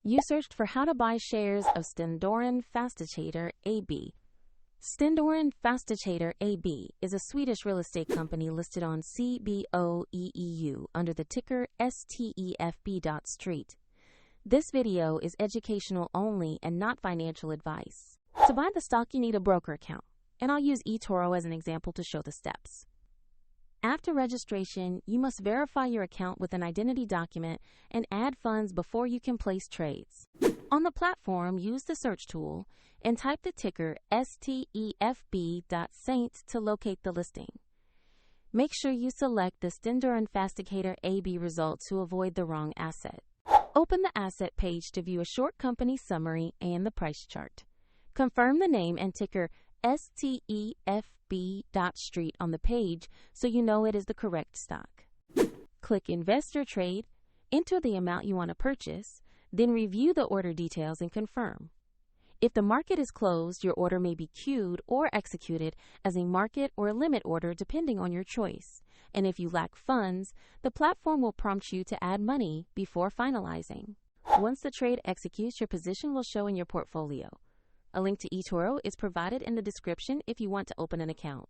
You searched for how to buy shares of Stendorren Fastigheter AB. Stendorren Fastigheter AB is a Swedish real estate company listed on CBOE EU under the ticker STEFB.ST. This video is educational only and not financial advice. To buy the stock, you need a broker account, and I'll use eToro as an example to show the steps. After registration, you must verify your account with an identity document and add funds before you can place trades. On the platform, use the search tool and type the ticker STEFB.ST to locate the listing. Make sure you select the Stendorren Fastigheter AB result to avoid the wrong asset. Open the asset page to view a short company summary and the price chart. Confirm the name and ticker STEFB.ST on the page so you know it is the correct stock. Click Invest or Trade, enter the amount you want to purchase, then review the order details and confirm. If the market is closed, your order may be queued or executed as a market or limit order depending on your choice. And if you lack funds, the platform will prompt you to add money before finalizing. Once the trade executes, your position will show in your portfolio. A link to eToro is provided in the description if you want to open an account.